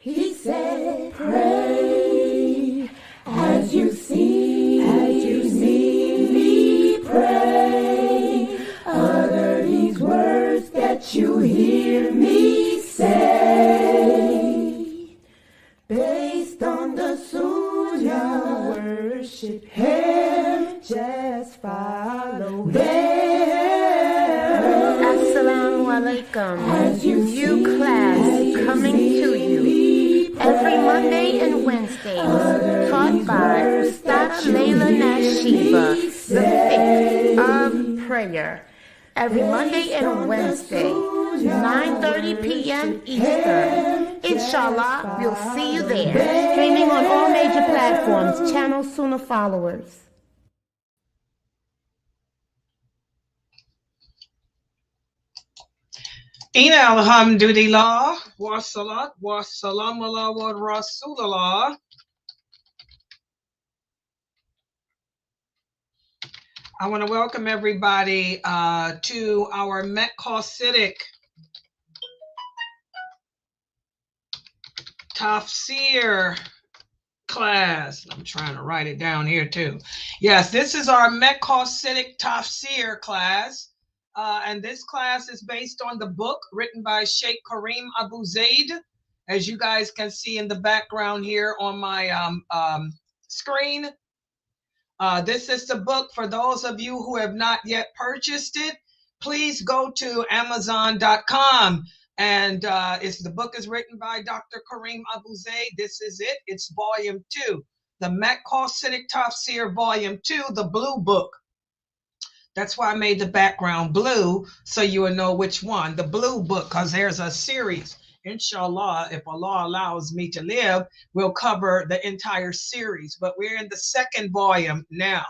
He said, pray as you see me pray. Utter these words that you hear me say. Based on the Sunnah, worship Him, just follow them. Assalamu alaikum. New class coming to you every Monday and Wednesday, taught by Laila Nasheeba, the faith of prayer. Every Monday and Wednesday, 9:30 p.m. Eastern. Inshallah, we'll see you there. Streaming on all major platforms. Channel SunnahFollowers. Ina alhamdulillah, wa salat, wa salam ala wa rasulallah. I want to welcome everybody to our Maqasidic Tafsir class. I'm trying to write it down here too. Yes, this is our Maqasidic Tafsir class. And this class is based on the book written by Sheikh Karim Abuzaid, as you guys can see in the background here on my screen. This is the book. For those of you who have not yet purchased it, please go to Amazon.com. And the book is written by Dr. Karim Abuzaid. This is it. It's volume 2, the Maqasidic Tafsir volume 2, the blue book. That's why I made the background blue, so you will know which one, the blue book, because there's a series. Inshallah, if Allah allows me to live, we'll cover the entire series, but we're in the second volume now.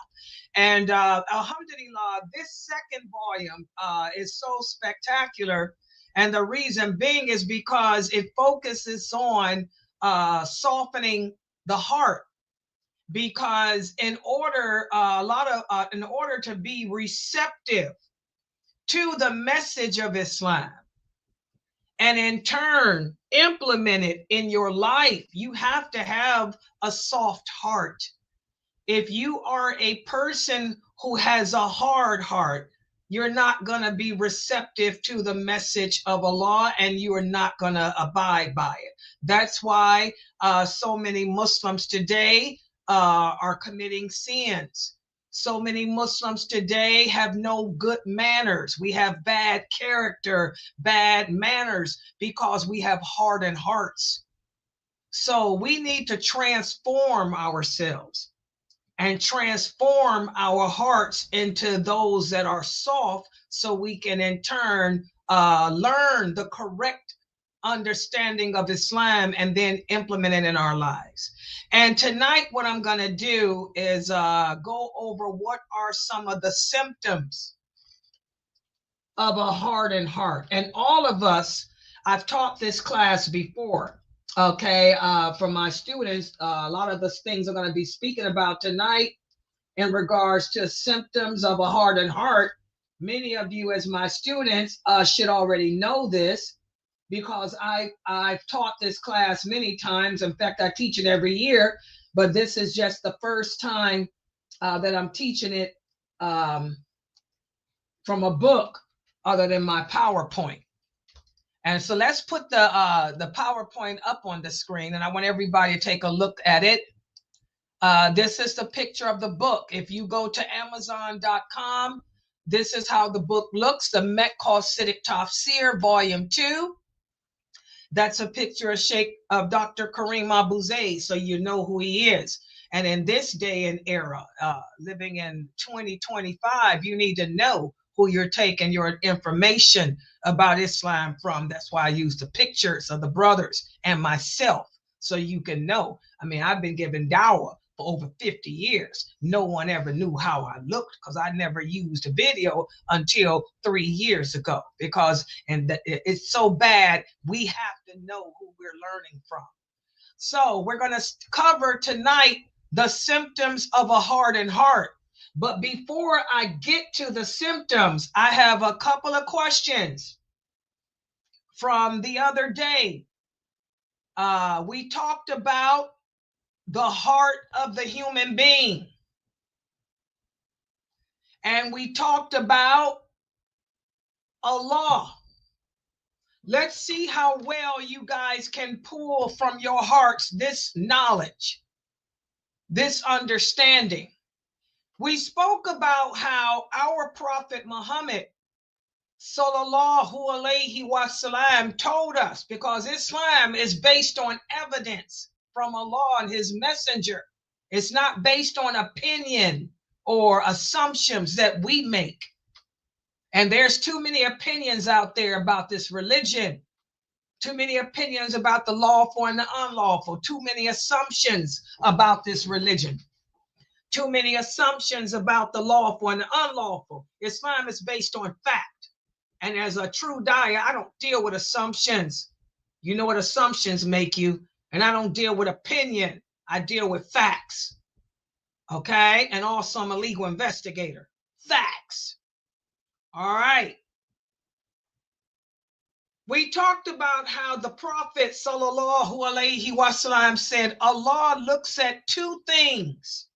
And alhamdulillah, this second volume is so spectacular. And the reason being is because it focuses on softening the heart. Because in order to be receptive to the message of Islam and in turn implement it in your life, you have to have a soft heart. If you are a person who has a hard heart, you're not going to be receptive to the message of Allah, and you are not going to abide by it. That's why so many Muslims today are committing sins. So many Muslims today have no good manners. We have bad character, bad manners, because we have hardened hearts. So we need to transform ourselves and transform our hearts into those that are soft, so we can in turn learn the correct understanding of Islam and then implement it in our lives. And tonight, what I'm going to do is go over what are some of the symptoms of a hardened heart. And all of us, I've taught this class before, okay, for my students. A lot of the things I'm going to be speaking about tonight in regards to symptoms of a hardened heart. Many of you as my students should already know this, because I've taught this class many times. In fact, I teach it every year, but this is just the first time that I'm teaching it from a book other than my PowerPoint. And so let's put the PowerPoint up on the screen, and I want everybody to take a look at it. This is the picture of the book. If you go to Amazon.com, this is how the book looks, the Maqasidic Tafsir, Volume 2. That's a picture of Dr. Karim Abuzaid, so you know who he is. And in this day and era, living in 2025, you need to know who you're taking your information about Islam from. That's why I use the pictures of the brothers and myself, so you can know. I mean, I've been giving dawah for over 50 years. No one ever knew how I looked, because I never used a video until 3 years ago, because it's so bad, we have to know who we're learning from. So we're going to cover tonight the symptoms of a hardened heart. But before I get to the symptoms, I have a couple of questions from the other day. We talked about the heart of the human being. And we talked about Allah. Let's see how well you guys can pull from your hearts this knowledge, this understanding. We spoke about how our Prophet Muhammad sallallahu alayhi wasallam told us, because Islam is based on evidence from Allah and his messenger. It's not based on opinion or assumptions that we make. And there's too many opinions out there about this religion. Too many opinions about the lawful and the unlawful. Too many assumptions about this religion. Too many assumptions about the lawful and the unlawful. Islam is based on fact. And as a true daya, I don't deal with assumptions. You know what assumptions make you. And I don't deal with opinion. I deal with facts. Okay? And also I'm a legal investigator. Facts. All right. We talked about how the Prophet sallallahu alaihi wasallam said, Allah looks at two things.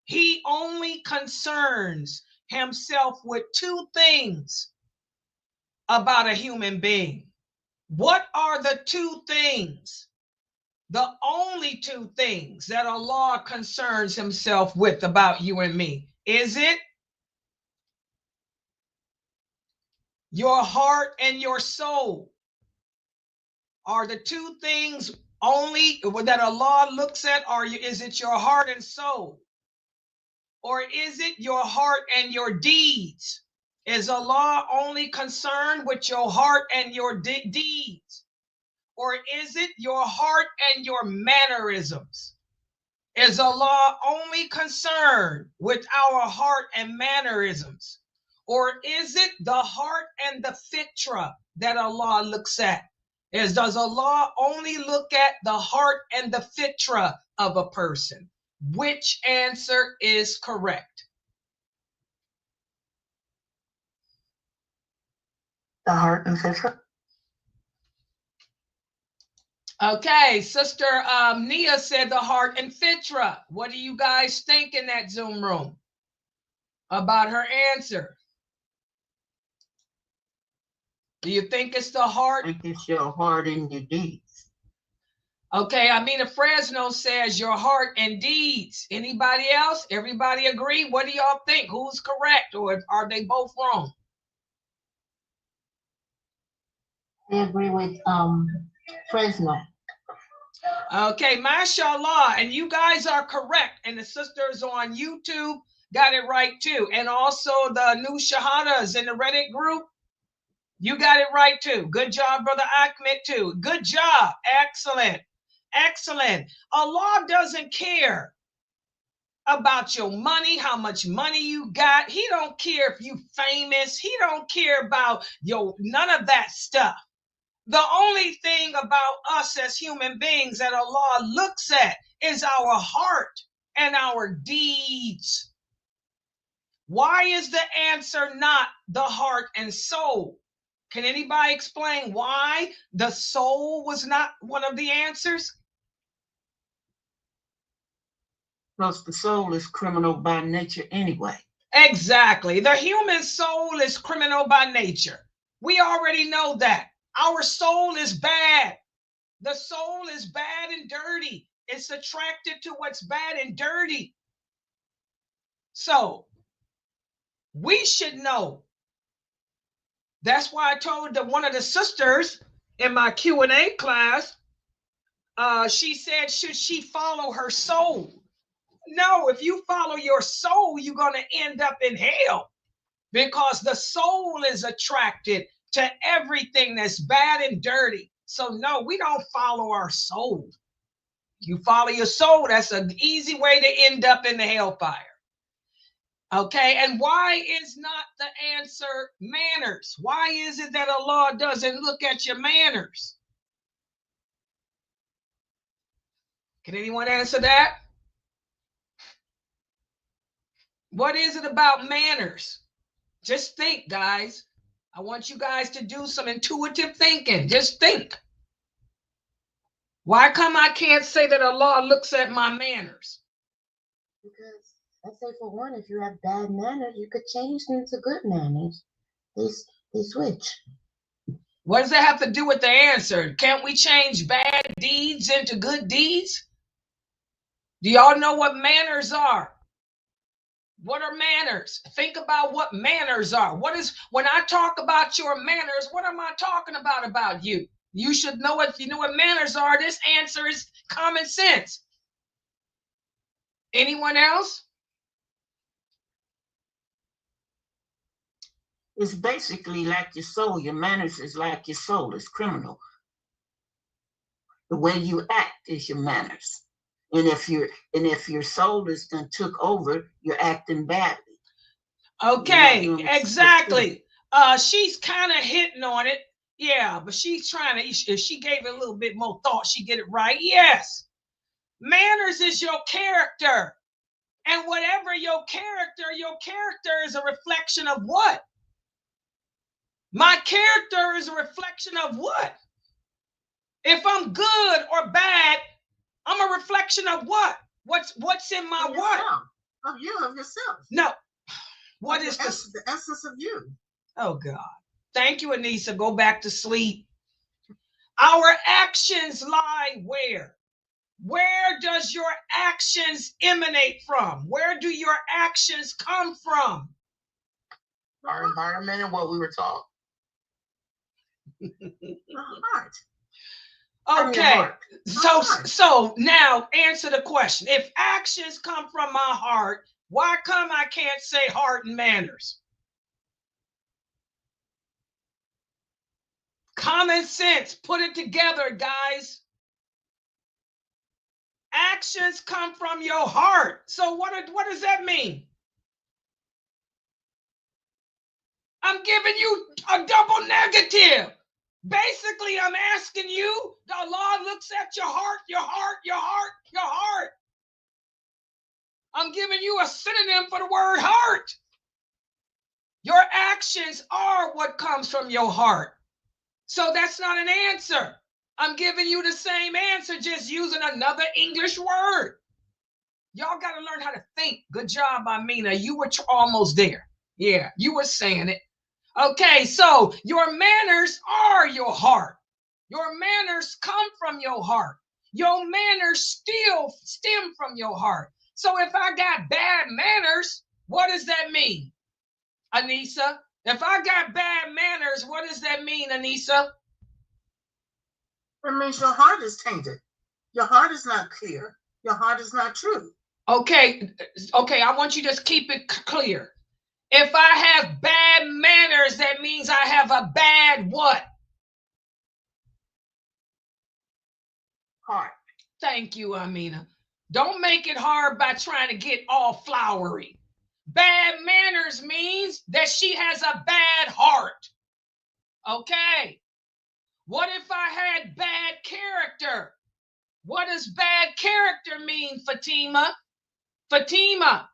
He only concerns himself with two things about a human being. What are the two things? The only two things that Allah concerns himself with about you and me. Is it your heart and your soul? Are the two things only that Allah looks at? Is it your heart and soul? Or is it your heart and your deeds? Is Allah only concerned with your heart and your deeds? Or is it your heart and your mannerisms? Is Allah only concerned with our heart and mannerisms? Or is it the heart and the fitra that Allah looks at? Does Allah only look at the heart and the fitra of a person? Which answer is correct? The heart and fitra. Okay, Sister Nia said the heart and fitra. What do you guys think in that Zoom room about her answer? Do you think it's the heart? I think it's your heart and your deeds. Okay, Amina Fresno says your heart and deeds. Anybody else? Everybody agree? What do y'all think? Who's correct, or are they both wrong? I agree with Fresno. Okay, mashallah, and you guys are correct, and the sisters on YouTube got it right too, and also the new shahadas in the Reddit group, you got it right too. Good job, Brother Ahmed too. Good job. Excellent. Excellent. Allah doesn't care about your money, how much money you got. He don't care if you famous. He don't care about none of that stuff. The only thing about us as human beings that Allah looks at is our heart and our deeds. Why is the answer not the heart and soul? Can anybody explain why the soul was not one of the answers? Plus, the soul is criminal by nature anyway. Exactly. The human soul is criminal by nature. We already know that. Our soul is bad. The soul is bad and dirty. It's attracted to what's bad and dirty. So we should know. That's why I told one of the sisters in my Q&A class, she said, should she follow her soul? No, if you follow your soul, you're going to end up in hell, because the soul is attracted to everything that's bad and dirty. So no, we don't follow our soul. You follow your soul, that's an easy way to end up in the hellfire. Okay, and why is not the answer manners? Why is it that Allah doesn't look at your manners? Can anyone answer that? What is it about manners? Just think, guys. I want you guys to do some intuitive thinking. Just think. Why come I can't say that Allah looks at my manners? Because I say, for one, if you have bad manners, you could change them to good manners. They switch. What does that have to do with the answer? Can't we change bad deeds into good deeds? Do y'all know what manners are? What are manners? Think about what manners are. When I talk about your manners, what am I talking about you? You should know if you know what manners are. This answer is common sense. Anyone else? It's basically like your soul. Your manners is like your soul. It's criminal. The way you act is your manners. And if your soul is done took over, you're acting badly. Okay, exactly. She's kind of hitting on it. Yeah, but she's trying to, if she gave it a little bit more thought, she'd get it right. Yes. Manners is your character. And whatever your character is a reflection of what? My character is a reflection of what? If I'm good or bad, I'm a reflection of what? What's in my what? Of you, of yourself. No. What is the essence of you? Oh God. Thank you, Anissa. Go back to sleep. Our actions lie where? Where does your actions emanate from? Where do your actions come from? Our environment and what we were taught. Heart. Okay. So now answer the question. If actions come from my heart, why come I can't say heart and manners? Common sense. Put it together, guys. Actions come from your heart. So what does that mean? I'm giving you a double negative. Basically, I'm asking you, Allah looks at your heart, your heart, your heart, your heart. I'm giving you a synonym for the word heart. Your actions are what comes from your heart. So that's not an answer. I'm giving you the same answer, just using another English word. Y'all got to learn how to think. Good job, Amina. You were almost there. Yeah, you were saying it. Okay, so your manners are your heart. Your manners come from your heart. Your manners still stem from your heart. So if I got bad manners, what does that mean, Anissa? If I got bad manners, what does that mean, Anissa? That means your heart is tainted. Your heart is not clear. Your heart is not true. Okay, I want you to just keep it clear. If I have bad manners, that means I have a bad what? Heart. Thank you, Amina. Don't make it hard by trying to get all flowery. Bad manners means that she has a bad heart. Okay. What if I had bad character? What does bad character mean, Fatima? Fatima,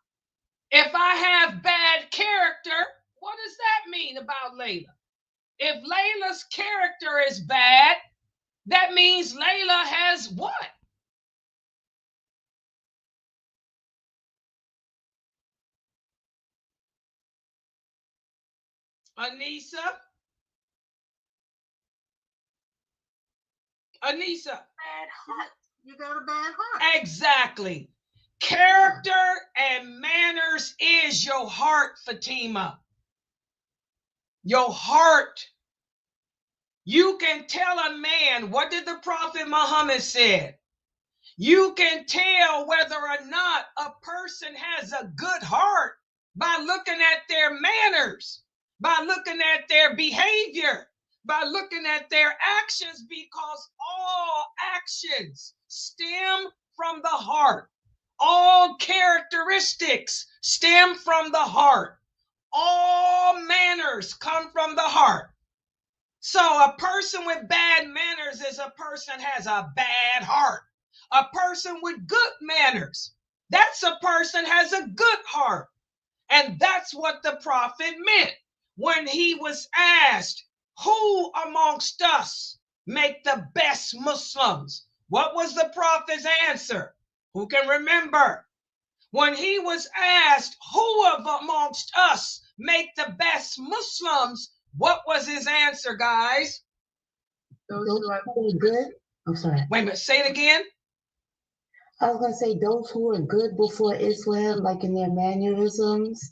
if I have bad character, what does that mean about Laila? If Laila's character is bad, that means Laila has what? Anissa? Bad heart. You got a bad heart. Exactly. Character and manners is your heart, Fatima. Your heart. You can tell a man, what did the Prophet Muhammad said? You can tell whether or not a person has a good heart by looking at their manners, by looking at their behavior, by looking at their actions, because all actions stem from the heart. All characteristics stem from the heart. All manners come from the heart. So a person with bad manners is a person has a bad heart. A person with good manners, that's a person has a good heart. And that's what the Prophet meant when he was asked, who amongst us make the best Muslims? What was the prophet's answer? Who can remember? When he was asked, who of amongst us make the best Muslims? What was his answer, guys? Those who are good. I'm sorry. Wait a minute, say it again. I was going to say those who were good before Islam, like in their mannerisms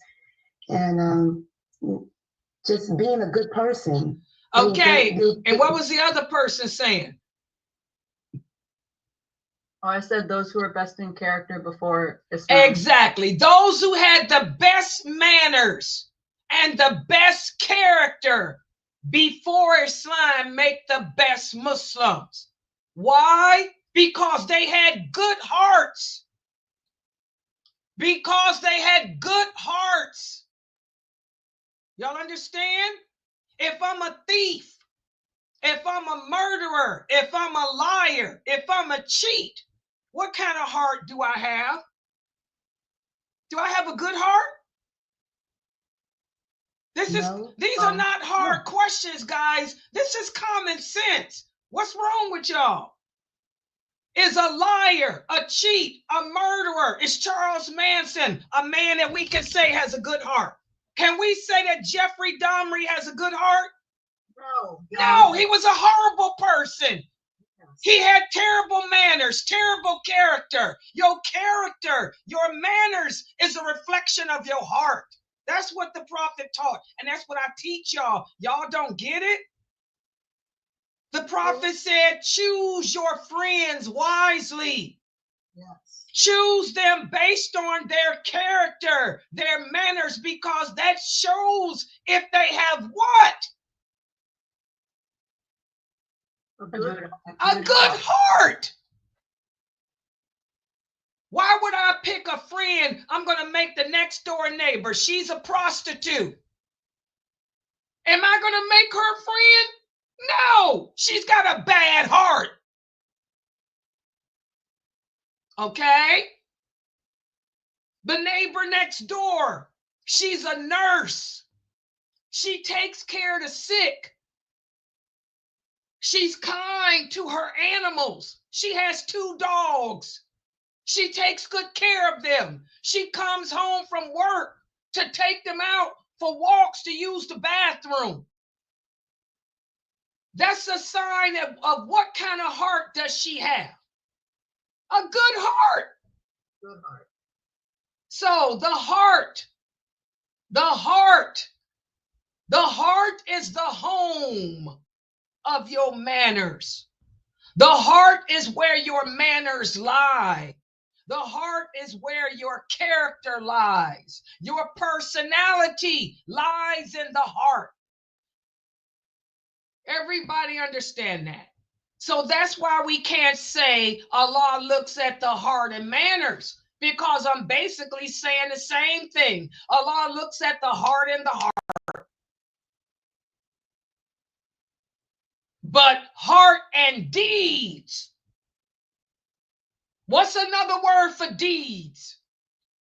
and just being a good person. Okay, and what was the other person saying? Oh, I said those who are best in character before Islam. Exactly. Those who had the best manners and the best character before Islam make the best Muslims. Why? Because they had good hearts. Because they had good hearts. Y'all understand? If I'm a thief, if I'm a murderer, if I'm a liar, if I'm a cheat, what kind of heart do I have? Do I have a good heart? These are not hard questions, guys. This is common sense. What's wrong with y'all? Is a liar, a cheat, a murderer? Is Charles Manson a man that we can say has a good heart? Can we say that Jeffrey Dahmer has a good heart? No, he was a horrible person. He had terrible manners, terrible character. Your character, your manners is a reflection of your heart. That's what the prophet taught. And that's what I teach y'all. Y'all don't get it? The prophet said, choose your friends wisely. Yes. Choose them based on their character, their manners, because that shows if they have what? A good heart. Why would I pick a friend? I'm going to make the next door neighbor. She's a prostitute. Am I going to make her a friend? No, she's got a bad heart. Okay? The neighbor next door, she's a nurse. She takes care of the sick. She's kind to her animals. She has 2 dogs. She takes good care of them. She comes home from work to take them out for walks to use the bathroom. That's a sign of what kind of heart does she have? A good heart. Good heart. So the heart is the home of your manners. The heart is where your manners lie. The heart is where your character lies. Your personality lies in the heart. Everybody understand that? So that's why we can't say Allah looks at the heart and manners, because I'm basically saying the same thing. Allah looks at the heart and the heart. But heart and deeds. What's another word for deeds?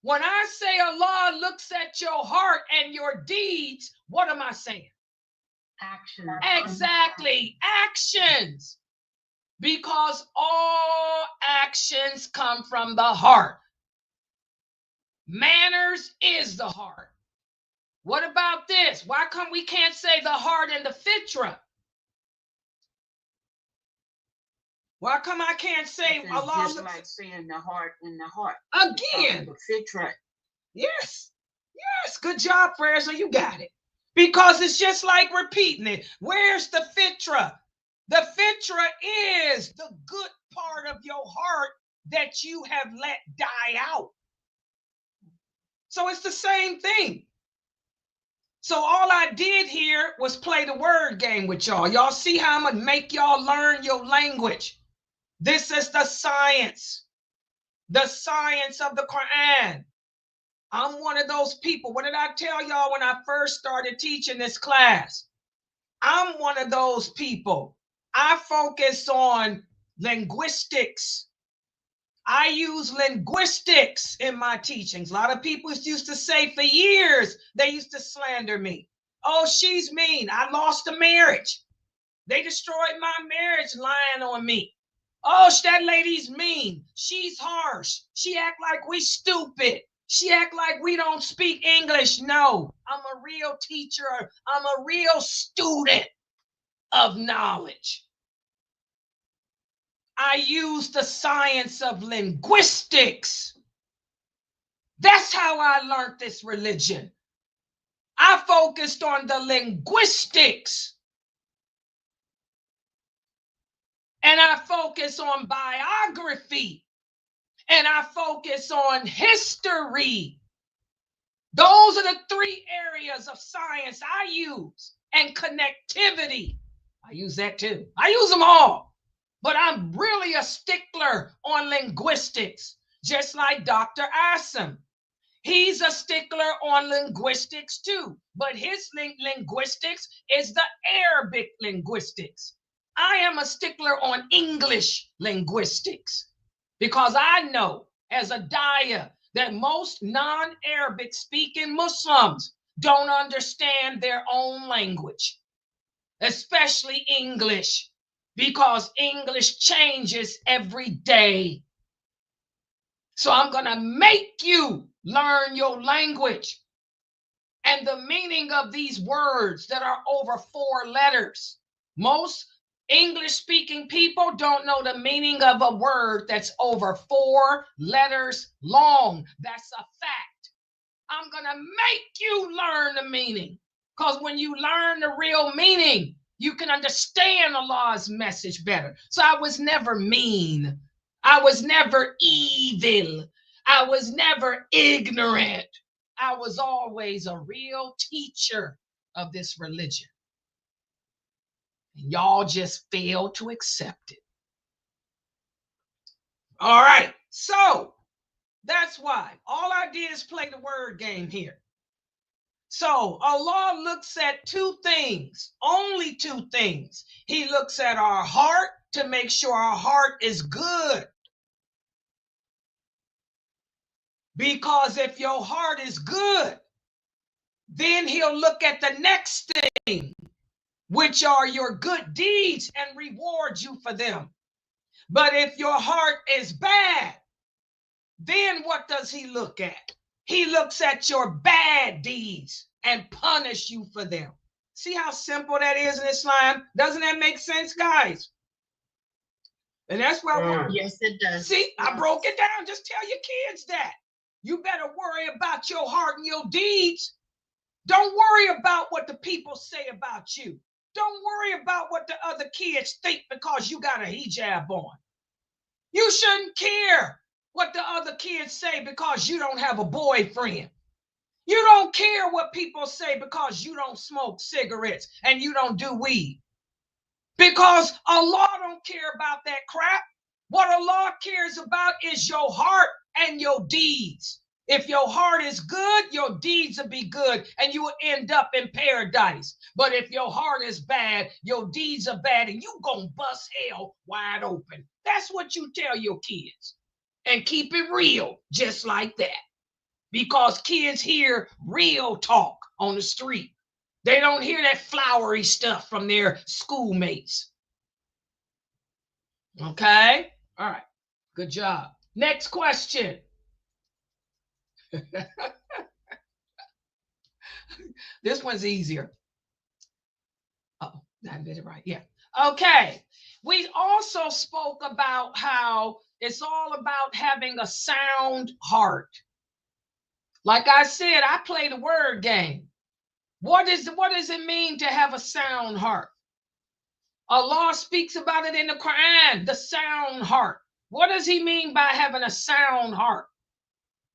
When I say Allah looks at your heart and your deeds, what am I saying? Action. Exactly, actions. Because all actions come from the heart. Manners is the heart. What about this? Why come we can't say the heart and the fitra? Why come I can't say Allah just like saying the heart in the heart. Again. The fitra. Yes. Yes. Good job, Fraser. You got it. Because it's just like repeating it. Where's the fitra? The fitra is the good part of your heart that you have let die out. So it's the same thing. So all I did here was play the word game with y'all. Y'all see how I'm going to make y'all learn your language. This is the science of the Quran. I'm one of those people. What did I tell y'all when I first started teaching this class? I'm one of those people. I focus on linguistics. I use linguistics in my teachings. A lot of people used to say for years, they used to slander me. Oh, she's mean. I lost a marriage. They destroyed my marriage lying on me. Oh, that lady's mean. She's harsh. She act like we stupid. She act like we don't speak English. No, I'm a real teacher. I'm a real student of knowledge. I use the science of linguistics. That's how I learned this religion. I focused on the linguistics. And I focus on biography. And I focus on history. Those are the 3 areas of science I use. And connectivity. I use that too. I use them all. But I'm really a stickler on linguistics, just like Dr. Asim. He's a stickler on linguistics too, but his linguistics is the Arabic linguistics. I am a stickler on English linguistics because I know as a daya that most non-Arabic speaking Muslims don't understand their own language, especially English, because English changes every day. So I'm going to make you learn your language and the meaning of these words that are over 4 letters. Most English-speaking people don't know the meaning of a word that's over 4 letters long. That's a fact. I'm going to make you learn the meaning, because when you learn the real meaning, you can understand Allah's message better. So I was never mean. I was never evil. I was never ignorant. I was always a real teacher of this religion. And y'all just failed to accept it. All right, so that's why all I did is play the word game here. So Allah looks at 2 things, only 2 things. He looks at our heart to make sure our heart is good. Because if your heart is good, then he'll look at the next thing, which are your good deeds, and reward you for them. But if your heart is bad, then what does he look at? He looks at your bad deeds and punish you for them. See how simple that is in Islam? Doesn't that make sense, guys? And that's why Yes, it does. See, I broke it down. Just tell your kids that. You better worry about your heart and your deeds. Don't worry about what the people say about you. Don't worry about what the other kids think because you got a hijab on. You shouldn't care what the other kids say because you don't have a boyfriend. You don't care what people say because you don't smoke cigarettes and you don't do weed. Because Allah don't care about that crap. What Allah cares about is your heart and your deeds. If your heart is good, your deeds will be good and you will end up in paradise. But if your heart is bad, your deeds are bad and you gonna bust hell wide open. That's what you tell your kids. And keep it real, just like that. Because kids hear real talk on the street. They don't hear that flowery stuff from their schoolmates. Okay? All right. Good job. Next question. This one's easier. Oh, I did it right. Yeah. Okay. We also spoke about how it's all about having a sound heart. Like I said, I play the word game. What does it mean to have a sound heart? Allah speaks about it in the Quran, the sound heart. What does he mean by having a sound heart?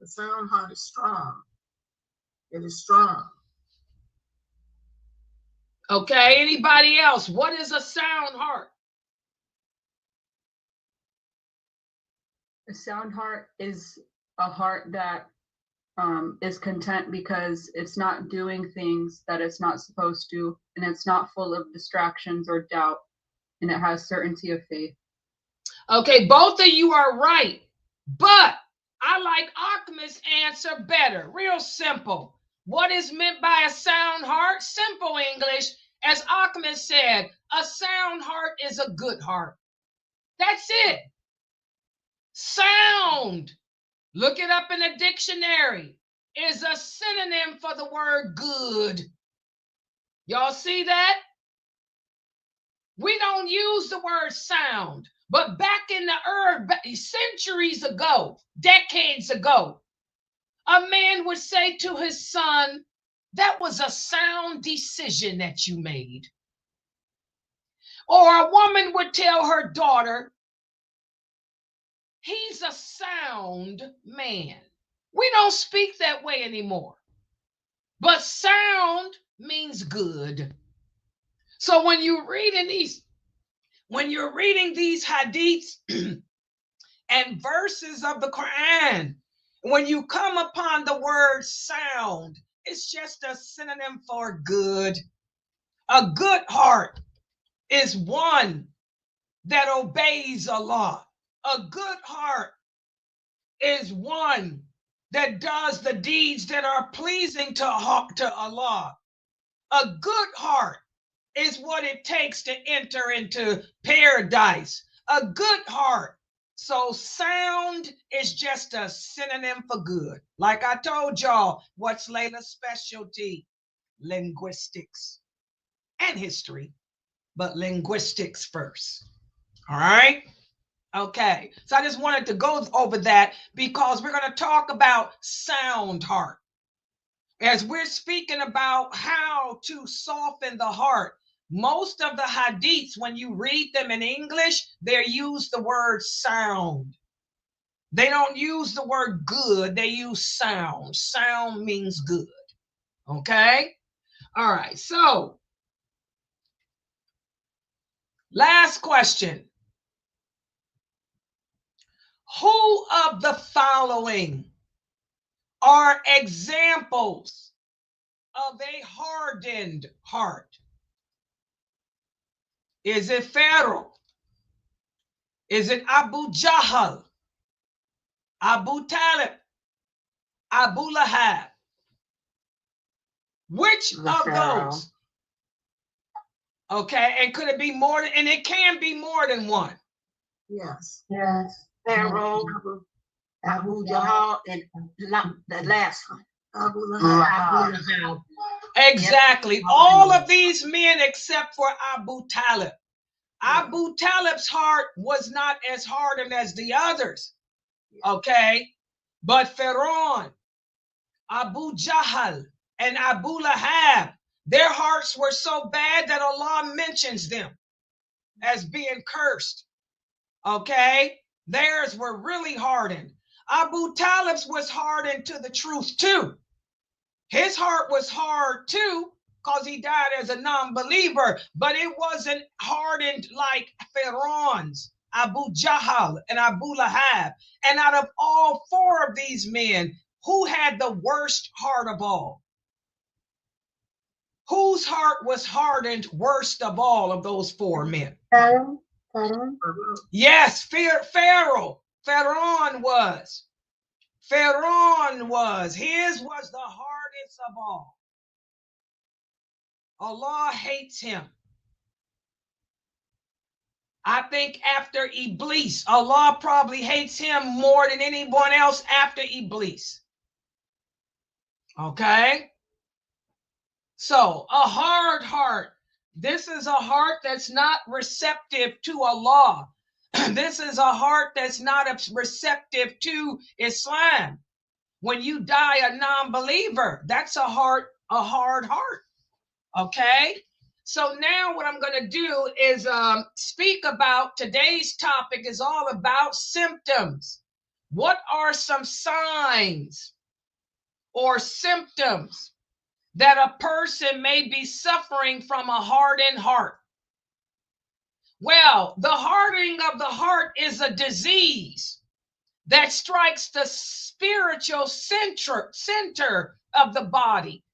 The sound heart is strong. It is strong. Okay, anybody else? What is a sound heart? A sound heart is a heart that is content because it's not doing things that it's not supposed to, and it's not full of distractions or doubt, and it has certainty of faith. Okay, both of you are right, but I like Ahmed's answer better. Real simple. What is meant by a sound heart? Simple English. As Ahmed said, a sound heart is a good heart. That's it. Sound, look it up in a dictionary, is a synonym for the word good. Y'all see that? We don't use the word sound, but back in the earth, centuries ago, decades ago, a man would say to his son, that was a sound decision that you made. Or a woman would tell her daughter, he's a sound man. We don't speak that way anymore. But sound means good. So when you're reading these hadiths and verses of the Quran, when you come upon the word sound, it's just a synonym for good. A good heart is one that obeys Allah. A good heart is one that does the deeds that are pleasing to Allah. A good heart is what it takes to enter into paradise. A good heart. So sound is just a synonym for good. Like I told y'all, what's Layla's specialty? Linguistics and history, but linguistics first. All right? Okay, so I just wanted to go over that because we're going to talk about sound heart. As we're speaking about how to soften the heart, most of the hadiths, when you read them in English, they use the word sound. They don't use the word good, they use sound. Sound means good. Okay? All right, so last question. Who of the following are examples of a hardened heart? Is it Pharaoh? Is it Abu Jahl, Abu Talib, Abu Lahab? Which of those? Okay, and could it be more than, and it can be more than one. Yes. Yes. Pharaoh, Abu Jahl, and the last one. Abu Lahab. Exactly. Yep. All of these men except for Abu Talib. Abu Talib's heart was not as hardened as the others. Okay. But Pharaoh, Abu Jahl, and Abu Lahab, their hearts were so bad that Allah mentions them as being cursed. Okay. Theirs were really hardened. Abu Talib's was hardened to the truth too. His heart was hard too because he died as a non-believer, but it wasn't hardened like Pharaoh's, Abu Jahl, and Abu Lahab. And out of all four of these men, who had the worst heart of all? Whose heart was hardened worst of all of those four men? Pharaoh. Yes, Pharaoh. Pharaoh was. Pharaoh was. His was the hardest of all. Allah hates him. I think after Iblis, Allah probably hates him more than anyone else after Iblis. Okay? So, a hard heart. This is a heart that's not receptive to Allah. This is a heart that's not receptive to Islam. When you die a non-believer, that's a hard heart. Okay? So now what I'm going to do is speak about today's topic is all about symptoms. What are some signs or symptoms that a person may be suffering from a hardened heart? Well, the hardening of the heart is a disease that strikes the spiritual center of the body,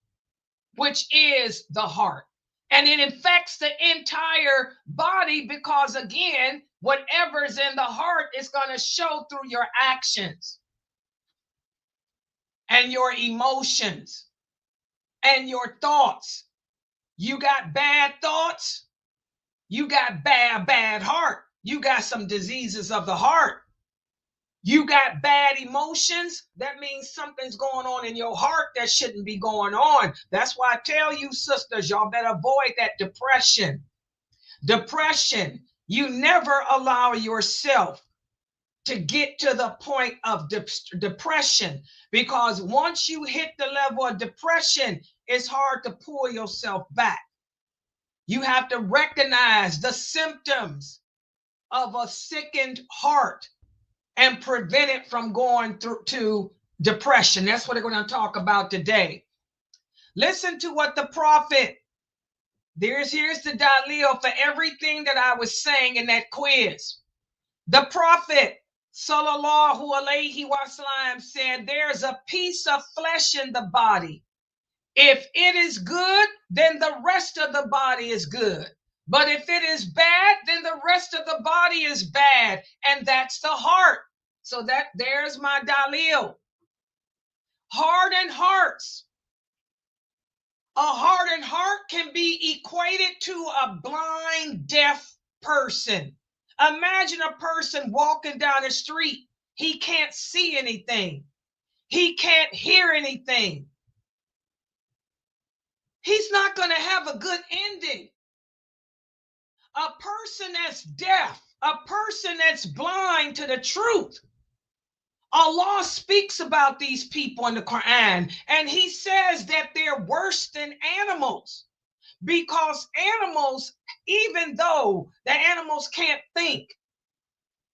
which is the heart. And it infects the entire body because, again, whatever's in the heart is going to show through your actions and your emotions and your thoughts. You got bad thoughts, you got bad heart. You got some diseases of the heart. You got bad emotions. That means something's going on in your heart that shouldn't be going on. That's why I tell you, sisters, y'all better avoid that depression. Depression, you never allow yourself to get to the point of depression, because once you hit the level of depression, it's hard to pull yourself back. You have to recognize the symptoms of a sickened heart and prevent it from going through to depression. That's what we're going to talk about today. Listen to what the prophet, here's the dalil for everything that I was saying in that quiz. The prophet sallallahu alaihi wasallam said, there's a piece of flesh in the body. If it is good, then the rest of the body is good. But if it is bad, then the rest of the body is bad. And that's the heart. So there's my dalil. Hardened hearts. A hardened heart can be equated to a blind, deaf person. Imagine a person walking down the street. He can't see anything. He can't hear anything. He's not going to have a good ending. A person that's deaf, a person that's blind to the truth. Allah speaks about these people in the Quran, and he says that they're worse than animals, because animals, even though the animals can't think,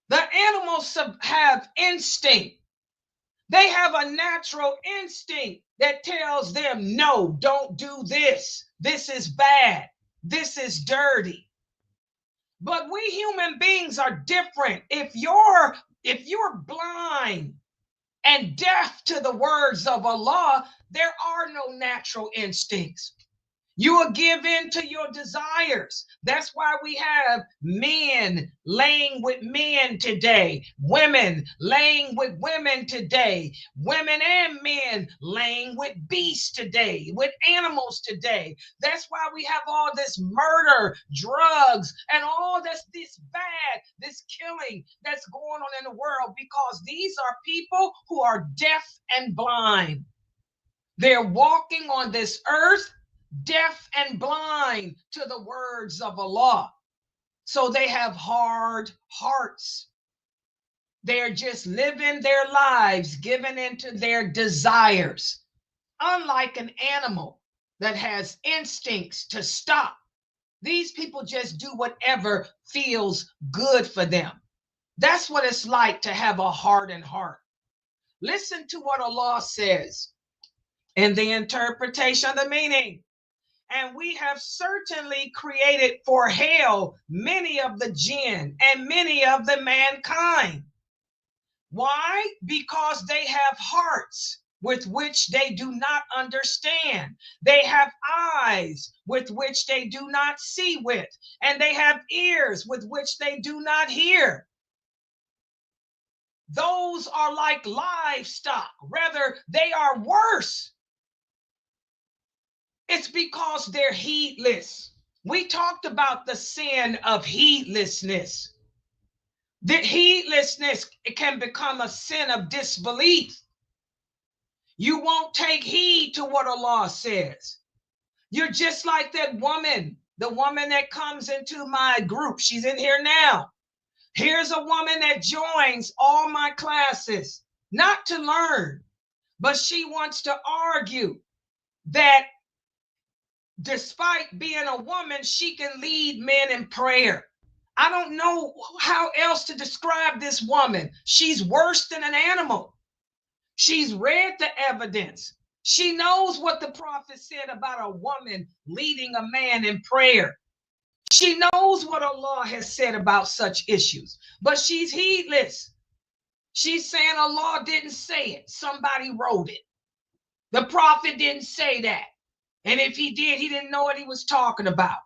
the animals have instinct. They have a natural instinct that tells them, no, don't do this. This is bad. This is dirty. But we human beings are different. If you're blind and deaf to the words of Allah, there are no natural instincts. You will give in to your desires. That's why we have men laying with men today, women laying with women today, women and men laying with beasts today, with animals today. That's why we have all this murder, drugs, and all this bad, this killing that's going on in the world, because these are people who are deaf and blind. They're walking on this earth deaf and blind to the words of Allah. So they have hard hearts. They're just living their lives, given into their desires. Unlike an animal that has instincts to stop, these people just do whatever feels good for them. That's what it's like to have a hardened heart. Listen to what Allah says in the interpretation of the meaning. And we have certainly created for hell many of the jinn and many of the mankind. Why? Because they have hearts with which they do not understand. They have eyes with which they do not see with, and they have ears with which they do not hear. Those are like livestock. Rather, they are worse. It's because they're heedless. We talked about the sin of heedlessness. The heedlessness, it can become a sin of disbelief. You won't take heed to what Allah says. You're just like that woman, the woman that comes into my group. She's in here now. Here's a woman that joins all my classes, not to learn, but she wants to argue that despite being a woman, she can lead men in prayer. I don't know how else to describe this woman. She's worse than an animal. She's read the evidence. She knows what the prophet said about a woman leading a man in prayer. She knows what Allah has said about such issues, but she's heedless. She's saying Allah didn't say it. Somebody wrote it. The prophet didn't say that. And if he did, he didn't know what he was talking about.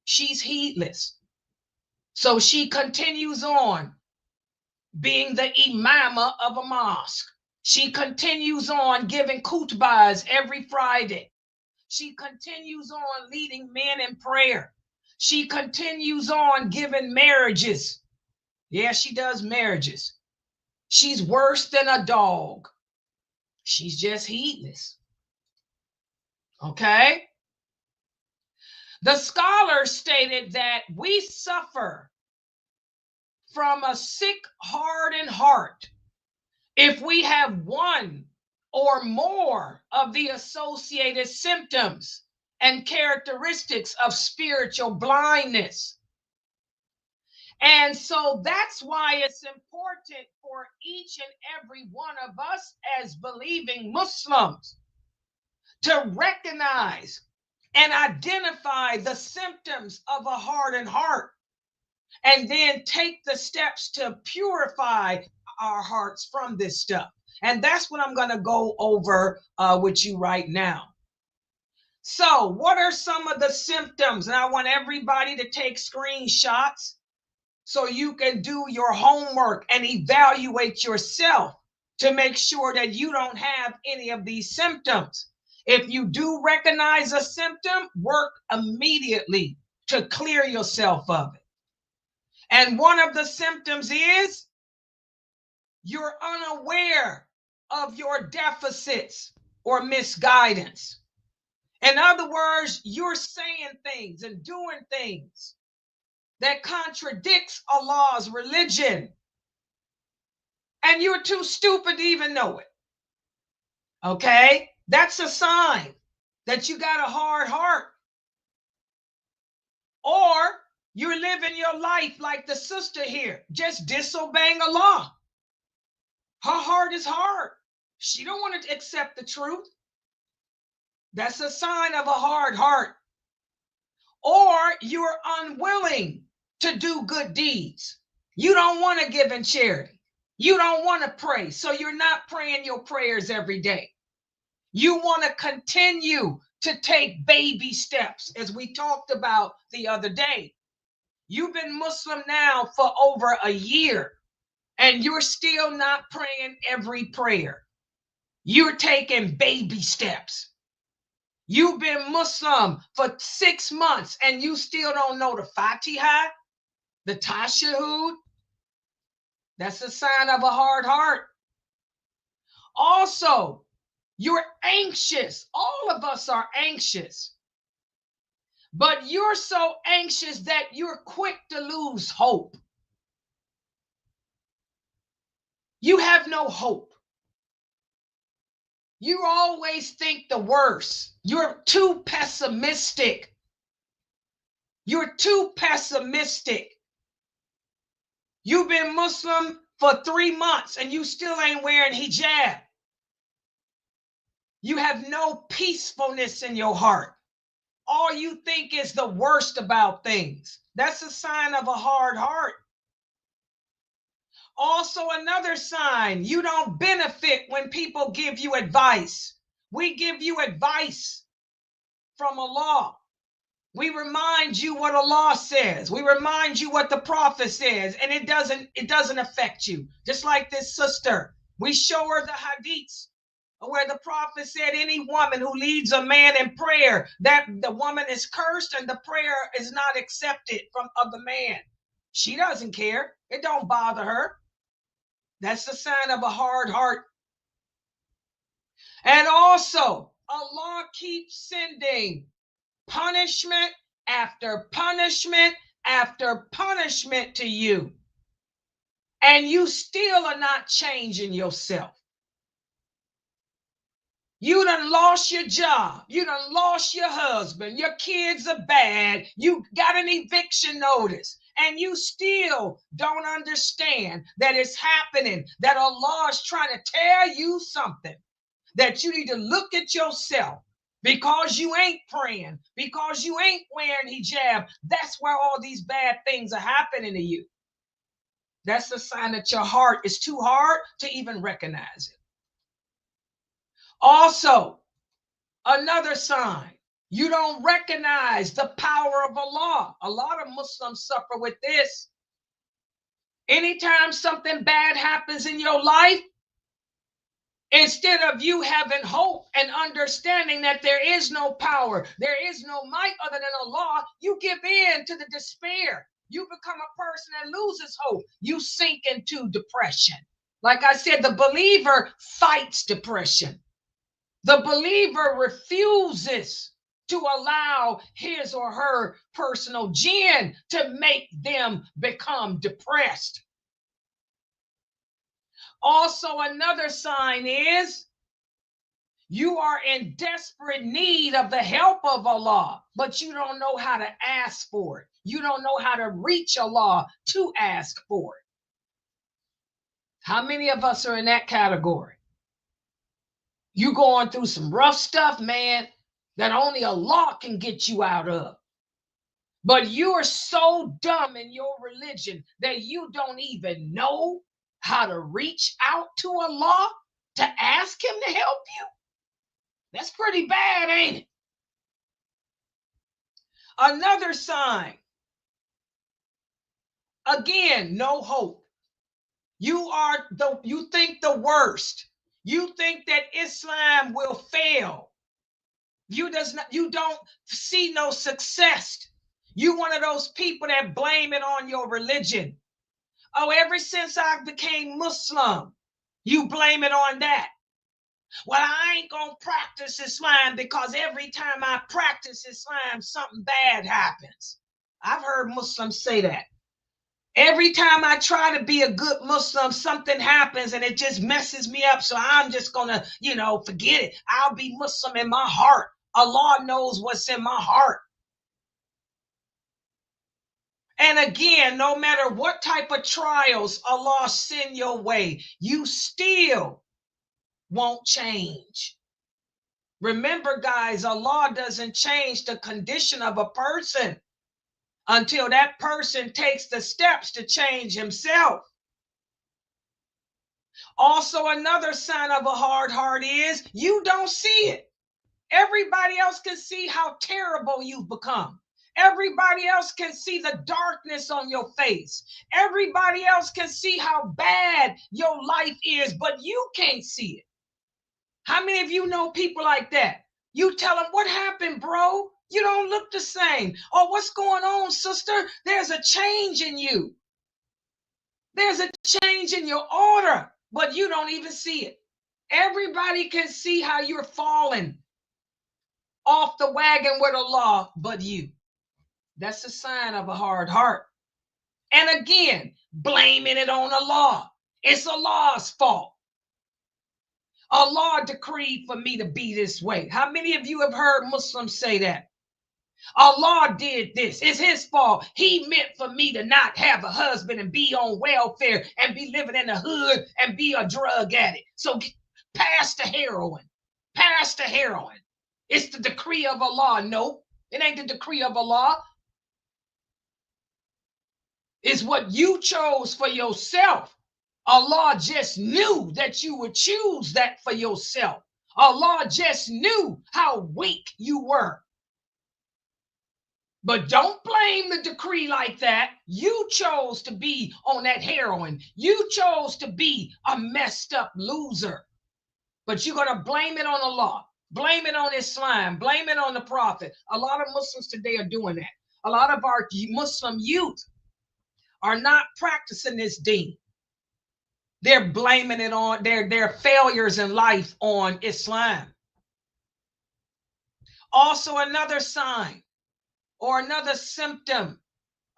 She's heedless. So she continues on being the imama of a mosque. She continues on giving khutbahs every Friday. She continues on leading men in prayer. She continues on giving marriages Yeah, she does marriages. She's worse than a dog. She's just heedless. Okay? The scholars stated that we suffer from a sick, hardened heart if we have one or more of the associated symptoms and characteristics of spiritual blindness. And so that's why it's important for each and every one of us as believing Muslims to recognize and identify the symptoms of a hardened heart, and then take the steps to purify our hearts from this stuff. And that's what I'm going to go over with you right now. So what are some of the symptoms? And I want everybody to take screenshots so you can do your homework and evaluate yourself to make sure that you don't have any of these symptoms. If you do recognize a symptom, work immediately to clear yourself of it. And one of the symptoms is you're unaware of your deficits or misguidance. In other words, you're saying things and doing things that contradicts Allah's religion, and you're too stupid to even know it. Okay? That's a sign that you got a hard heart. Or you're living your life like the sister here, just disobeying Allah. Her heart is hard. She don't want to accept the truth. That's a sign of a hard heart. Or you're unwilling to do good deeds. You don't want to give in charity. You don't want to pray, so you're not praying your prayers every day. You want to continue to take baby steps, as we talked about the other day. You've been Muslim now for over a year, and you're still not praying every prayer. You're taking baby steps. You've been Muslim for 6 months, and you still don't know the Fatiha, the Tashahud. That's a sign of a hard heart. Also, you're anxious. All of us are anxious. But you're so anxious that you're quick to lose hope. You have no hope. You always think the worst. You're too pessimistic. You're too pessimistic. You've been Muslim for 3 months and you still ain't wearing hijab. You have no peacefulness in your heart. All you think is the worst about things. That's a sign of a hard heart. Also, another sign, you don't benefit when people give you advice. We give you advice from Allah. We remind you what Allah says. We remind you what the Prophet says, and it doesn't affect you. Just like this sister, we show her the hadiths where the Prophet said any woman who leads a man in prayer, that the woman is cursed and the prayer is not accepted of the man. She doesn't care. It don't bother her. That's a sign of a hard heart. And also, Allah keeps sending punishment after punishment after punishment to you. And you still are not changing yourself. You done lost your job. You done lost your husband. Your kids are bad. You got an eviction notice. And you still don't understand that it's happening, that Allah is trying to tell you something, that you need to look at yourself. Because you ain't praying, because you ain't wearing hijab, that's why all these bad things are happening to you. That's a sign that your heart is too hard to even recognize it. Also, another sign, you don't recognize the power of Allah. A lot of Muslims suffer with this. Anytime something bad happens in your life, instead of you having hope and understanding that there is no power, there is no might other than Allah, you give in to the despair. You become a person that loses hope. You sink into depression. Like I said, the believer fights depression. The believer refuses to allow his or her personal jinn to make them become depressed. Also, another sign is you are in desperate need of the help of Allah, but you don't know how to ask for it. You don't know how to reach Allah to ask for it. How many of us are in that category? You going through some rough stuff, man, that only Allah can get you out of. But you are so dumb in your religion that you don't even know how to reach out to Allah to ask him to help you. That's pretty bad, ain't it? Another sign. Again, no hope. You think the worst. You think that Islam will fail. You don't see no success. You one of those people that blame it on your religion. Oh, ever since I became Muslim, you blame it on that. Well, I ain't gonna practice Islam because every time I practice Islam, something bad happens. I've heard Muslims say that. Every time I try to be a good Muslim, something happens and it just messes me up. So I'm just gonna, forget it. I'll be Muslim in my heart. Allah knows what's in my heart. And again, no matter what type of trials Allah send your way, you still won't change. Remember, guys, Allah doesn't change the condition of a person until that person takes the steps to change himself. Also, another sign of a hard heart is you don't see it. Everybody else can see how terrible you've become. Everybody else can see the darkness on your face. Everybody else can see how bad your life is, but you can't see it. How many of you know people like that? You tell them, what happened, bro? You don't look the same. Oh, what's going on, sister? There's a change in you. There's a change in your order, but you don't even see it. Everybody can see how you're falling off the wagon with Allah, but you. That's a sign of a hard heart. And again, blaming it on Allah. It's Allah's fault. Allah decreed for me to be this way. How many of you have heard Muslims say that? Allah did this. It's his fault. He meant for me to not have a husband and be on welfare and be living in the hood and be a drug addict. So pass the heroin. Pass the heroin. It's the decree of Allah. No, it ain't the decree of Allah. It's what you chose for yourself. Allah just knew that you would choose that for yourself. Allah just knew how weak you were. But don't blame the decree like that. You chose to be on that heroin. You chose to be a messed up loser. But you're going to blame it on Allah. Blame it on Islam. Blame it on the Prophet. A lot of Muslims today are doing that. A lot of our Muslim youth are not practicing this deen. They're blaming it on their failures in life on Islam. Also, another sign or another symptom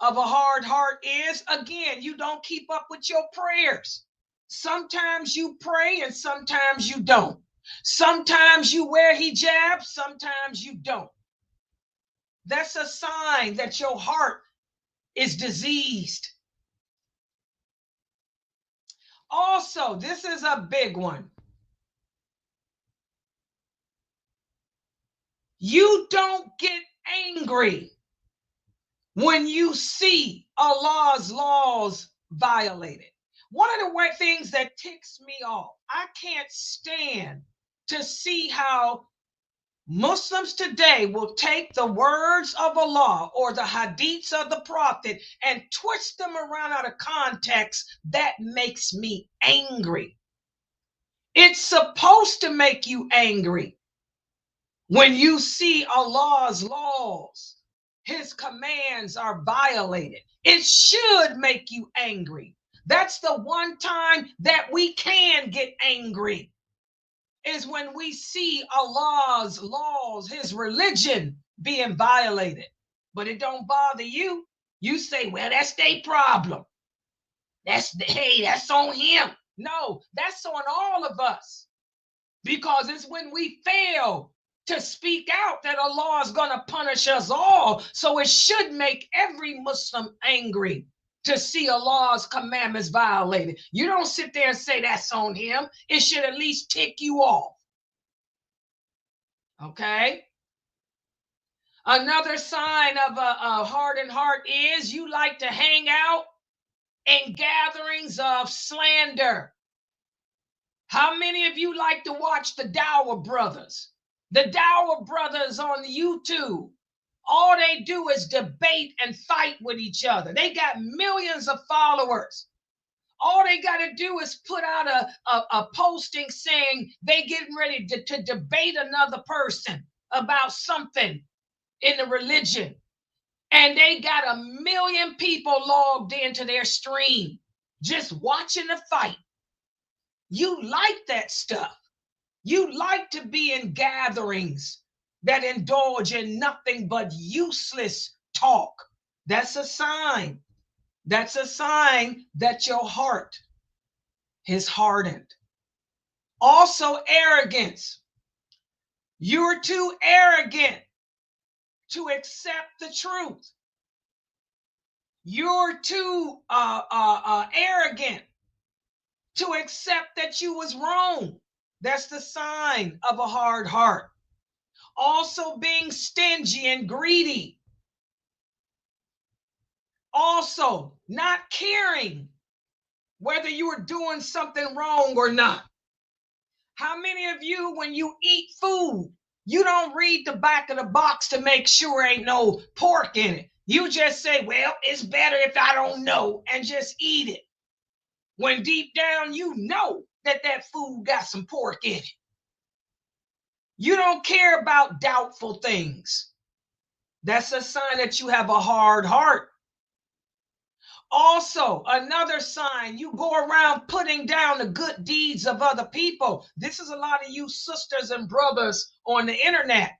of a hard heart is, again, you don't keep up with your prayers. Sometimes you pray and sometimes you don't. Sometimes you wear hijab, sometimes you don't. That's a sign that your heart is diseased. Also, this is a big one. You don't get angry when you see Allah's laws violated. One of the things that ticks me off, I can't stand to see how Muslims today will take the words of Allah or the hadiths of the Prophet and twist them around out of context. That makes me angry. It's supposed to make you angry when you see Allah's laws his commands are violated. It should make you angry. That's the one time that we can get angry, is when we see Allah's laws, his religion being violated. But it don't bother you. You say, well, that's their problem. That's on him. No, that's on all of us. Because it's when we fail to speak out that Allah is going to punish us all. So it should make every Muslim angry to see Allah's commandments violated. You don't sit there and say that's on him. It should at least tick you off. Okay? Another sign of a hardened heart is you like to hang out in gatherings of slander. How many of you like to watch the Dawah Brothers? The Dawah Brothers on YouTube. All they do is debate and fight with each other. They got millions of followers. All they got to do is put out a posting saying they getting ready to debate another person about something in the religion. And they got 1 million people logged into their stream just watching the fight. You like that stuff. You like to be in gatherings that indulge in nothing but useless talk. That's a sign. That's a sign that your heart is hardened. Also, arrogance. You're too arrogant to accept the truth. You're too arrogant to accept that you was wrong. That's the sign of a hard heart. Also, being stingy and greedy. Also, not caring whether you are doing something wrong or not. How many of you, when you eat food, you don't read the back of the box to make sure ain't no pork in it? You just say, well, it's better if I don't know, and just eat it. When deep down you know that that food got some pork in it. You don't care about doubtful things. That's a sign that you have a hard heart. Also, another sign, you go around putting down the good deeds of other people. This is a lot of you sisters and brothers on the internet.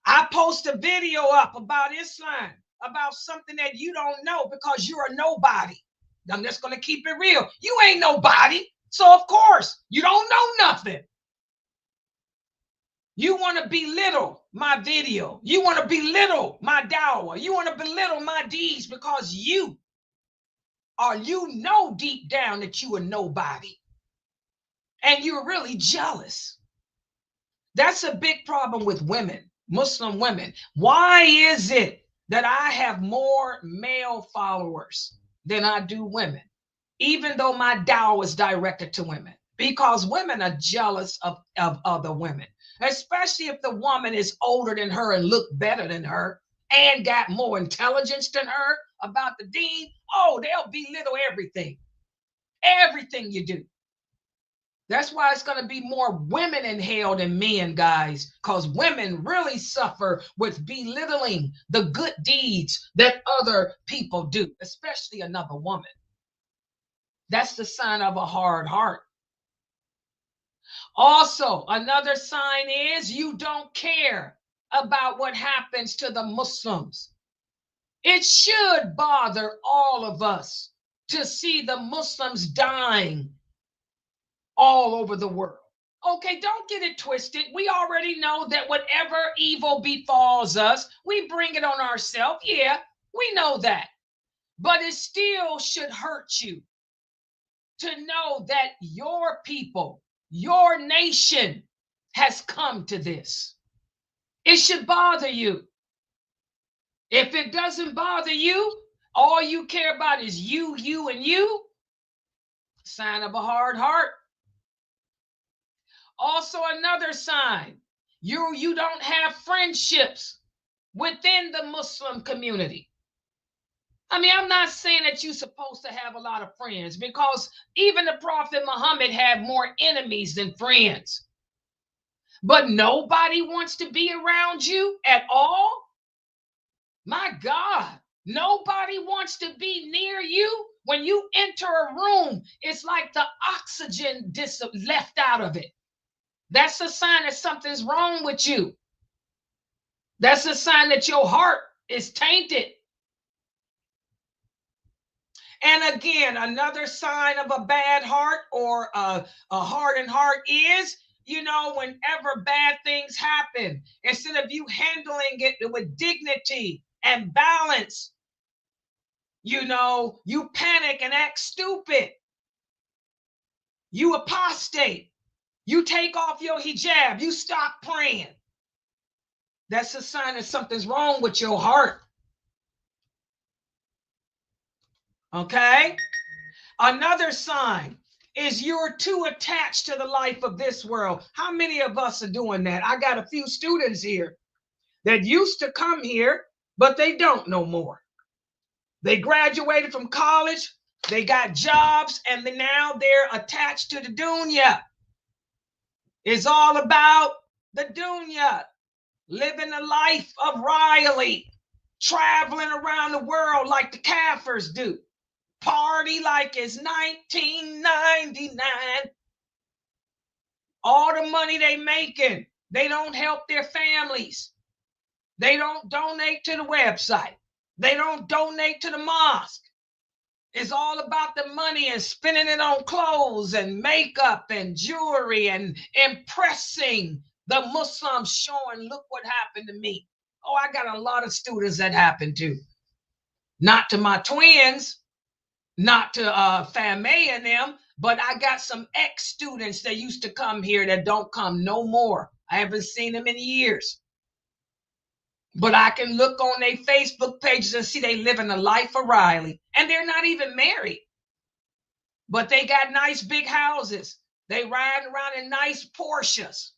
I post a video up about Islam, about something that you don't know because you're a nobody. I'm just going to keep it real. You ain't nobody. So, of course, you don't know nothing. You want to belittle my video. You want to belittle my dawah. You want to belittle my deeds because you know deep down that you are nobody. And you're really jealous. That's a big problem with women, Muslim women. Why is it that I have more male followers than I do women, even though my dawah is directed to women? Because women are jealous of other women, especially if the woman is older than her and look better than her and got more intelligence than her about the deen. Oh, they'll belittle everything you do. That's why it's going to be more women in hell than men, guys, because women really suffer with belittling the good deeds that other people do, especially another woman. That's the sign of a hard heart. Also, another sign is you don't care about what happens to the Muslims. It should bother all of us to see the Muslims dying all over the world. Okay, don't get it twisted. We already know that whatever evil befalls us, we bring it on ourselves. Yeah, we know that. But it still should hurt you to know that your people, your nation has come to this. It should bother you. If it doesn't bother you, all you care about is you, and you, sign of a hard heart. Also, another sign, you don't have friendships within the Muslim community. I mean, I'm not saying that you're supposed to have a lot of friends, because even the Prophet Muhammad had more enemies than friends. But nobody wants to be around you at all. My God, nobody wants to be near you. When you enter a room, it's like the oxygen left out of it. That's a sign that something's wrong with you. That's a sign that your heart is tainted. And again, another sign of a bad heart or a hardened heart is, whenever bad things happen, instead of you handling it with dignity and balance, you panic and act stupid. You apostate. You take off your hijab. You stop praying. That's a sign that something's wrong with your heart. Okay? Another sign is you're too attached to the life of this world. How many of us are doing that? I got a few students here that used to come here, but they don't no more. They graduated from college, they got jobs, and now they're attached to the dunya. It's all about the dunya, living the life of Riley, traveling around the world like the Kafirs do. Party like it's 1999. All the money they making, they don't help their families. They don't donate to the website. They don't donate to the mosque. It's all about the money and spending it on clothes and makeup and jewelry and impressing the Muslims, showing, look what happened to me. Oh, I got a lot of students that happened to. Not to my twins, not to Fame and them, but I got some ex-students that used to come here that don't come no more. I haven't seen them in years. But I can look on their Facebook pages and see they living a life of Riley. And they're not even married. But they got nice big houses. They riding around in nice Porsches.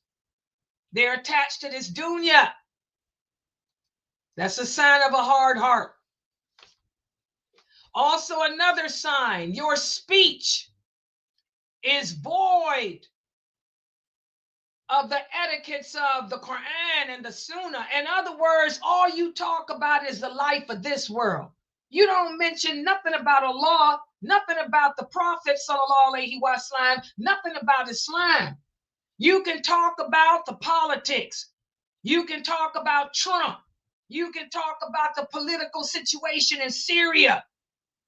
They're attached to this dunya. That's a sign of a hard heart. Also, another sign, your speech is void of the etiquettes of the Quran and the Sunnah. In other words, all you talk about is the life of this world. You don't mention nothing about Allah, nothing about the Prophet, sallallahu alaihi wasallam, nothing about Islam. You can talk about the politics. You can talk about Trump. You can talk about the political situation in Syria,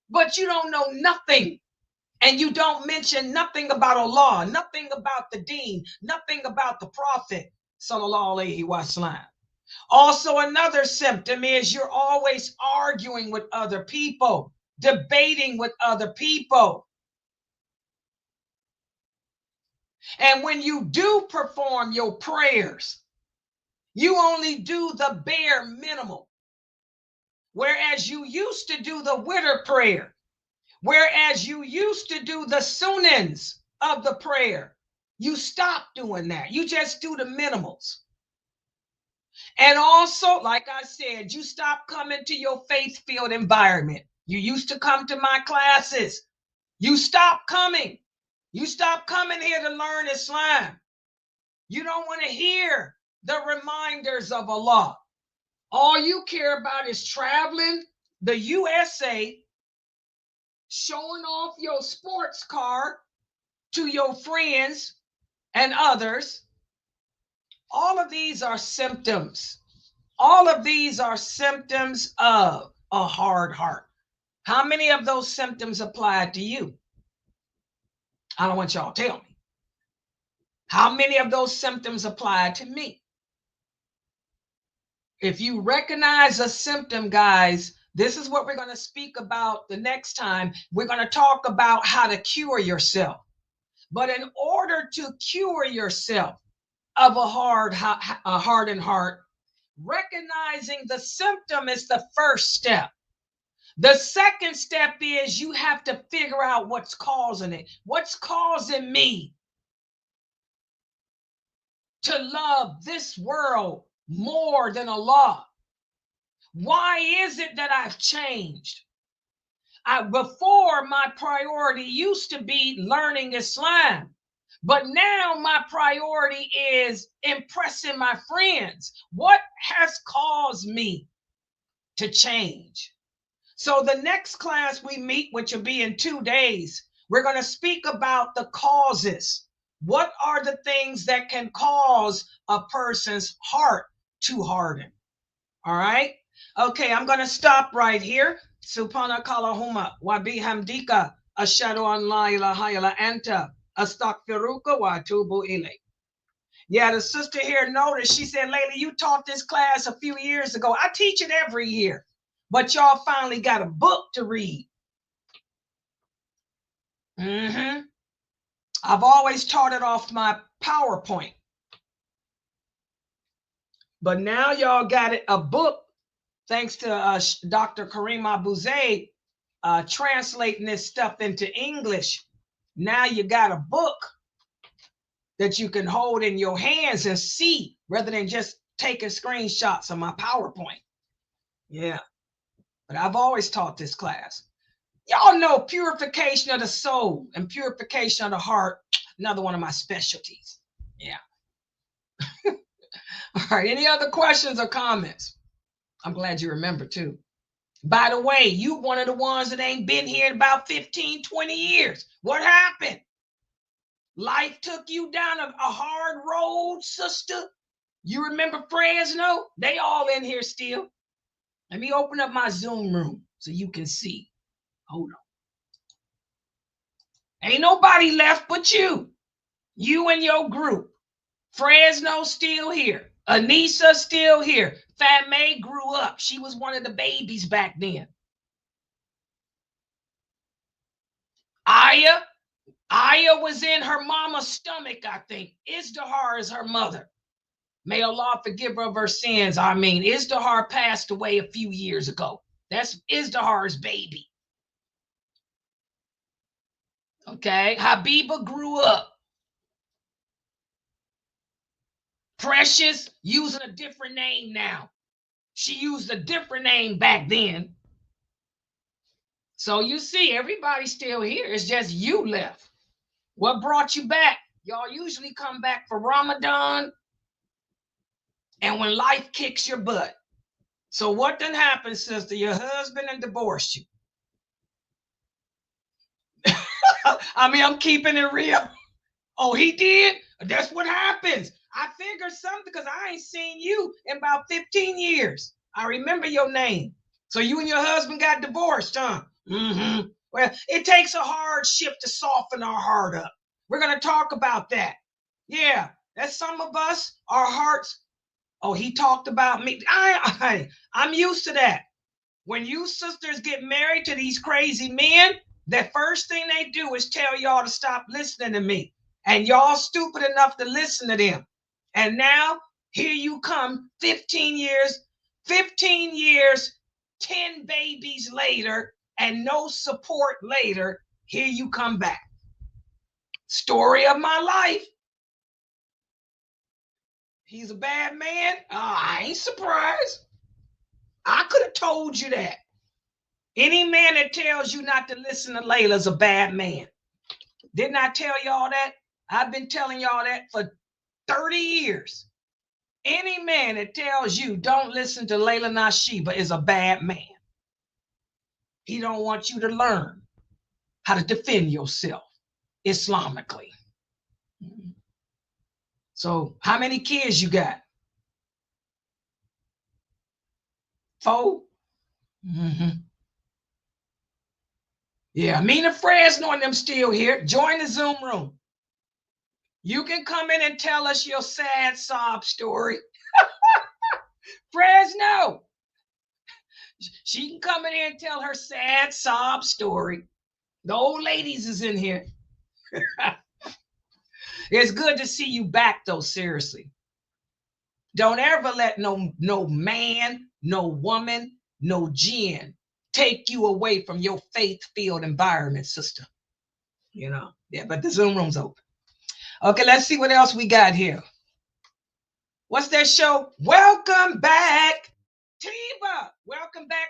but you don't know nothing. And you don't mention nothing about Allah, nothing about the deen, nothing about the Prophet, sallallahu alaihi wasallam. Also, another symptom is you're always arguing with other people, debating with other people. And when you do perform your prayers, you only do the bare minimum. Whereas you used to do the winter prayer. Whereas you used to do the sunnahs of the prayer, you stop doing that. You just do the minimals. And also, like I said, you stop coming to your faith-filled environment. You used to come to my classes. You stop coming. You stop coming here to learn Islam. You don't want to hear the reminders of Allah. All you care about is traveling the USA, showing off your sports car to your friends and others. All of these are symptoms. All of these are symptoms of a hard heart. How many of those symptoms apply to you? I don't want y'all to tell me. How many of those symptoms apply to me? If you recognize a symptom, guys, this is what we're going to speak about the next time. We're going to talk about how to cure yourself. But in order to cure yourself of a hardened heart, recognizing the symptom is the first step. The second step is you have to figure out what's causing it. What's causing me to love this world more than Allah? Why is it that I've changed? Before, my priority used to be learning Islam, but now my priority is impressing my friends. What has caused me to change. So the next class we meet, which will be in 2 days, we're going to speak about the causes. What are the things that can cause a person's heart to harden? All right. Okay, I'm going to stop right here. Subhanakallahumma wa bihamdika ashhadu an la ilaha illa anta astaghfiruka wa atubu ilayk. Yeah, the sister here noticed, she said, Laila, you taught this class a few years ago. I teach it every year, but y'all finally got a book to read. I've always taught it off my PowerPoint. But now y'all got it, a book, thanks to Dr. Karim Abuzaid translating this stuff into English. Now you got a book that you can hold in your hands and see rather than just taking screenshots of my PowerPoint. Yeah, but I've always taught this class. Y'all know purification of the soul and purification of the heart, another one of my specialties. Yeah. All right, any other questions or comments? I'm glad you remember too. By the way, you one of the ones that ain't been here in about 15, 20 years. What happened? Life took you down a hard road, sister. You remember Fresno? They all in here still. Let me open up my Zoom room so you can see. Hold on. Ain't nobody left but you. You and your group. Fresno still here. Anissa still here. Fat May grew up. She was one of the babies back then. Aya was in her mama's stomach, I think. Izdihar is her mother. May Allah forgive her of her sins. I mean, Izdihar passed away a few years ago. That's Izdihar's baby. Okay, Habiba grew up. Precious using a different name now. She used a different name back then. So you see, everybody's still here. It's just you left. What brought you back? Y'all usually come back for Ramadan and when life kicks your butt. So what then happened, sister? Your husband done divorced you. I mean, I'm keeping it real. Oh, he did? That's what happens. I figured something because I ain't seen you in about 15 years. I remember your name. So you and your husband got divorced, huh? Well, it takes a hardship to soften our heart up. We're going to talk about that. Yeah, that's some of us, our hearts. Oh, he talked about me. I'm used to that. When you sisters get married to these crazy men, the first thing they do is tell y'all to stop listening to me. And y'all stupid enough to listen to them. And now, here you come 15 years, 10 babies later, and no support later, here you come back. Story of my life. He's a bad man. I ain't surprised. I could have told you that. Any man that tells you not to listen to Laila's a bad man. Didn't I tell y'all that? I've been telling y'all that for 30 years. Any man that tells you don't listen to Laila Nasheeba is a bad man. He don't want you to learn how to defend yourself Islamically. So how many kids you got? 4? Yeah, Mina Fresno and them still here. Join the Zoom room. You can come in and tell us your sad sob story. Fresno. She can come in here and tell her sad sob story. The old ladies is in here. It's good to see you back, though, seriously. Don't ever let no man, no woman, no jinn take you away from your faith-filled environment, sister. You know, yeah, but the Zoom room's open. Okay, let's see what else we got here. What's that show? Welcome back. Tiba, welcome back.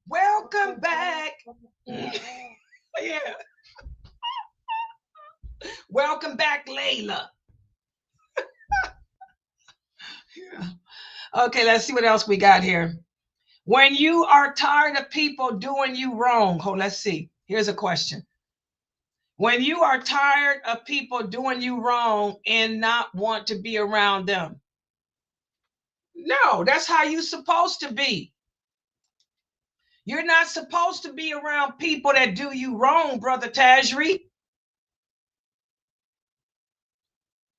Welcome back. Yeah. Welcome back, Laila. Yeah. Okay, let's see what else we got here. When you are tired of people doing you wrong, let's see. Here's a question. When you are tired of people doing you wrong and not want to be around them. No, that's how you're supposed to be. You're not supposed to be around people that do you wrong, Brother Tajri.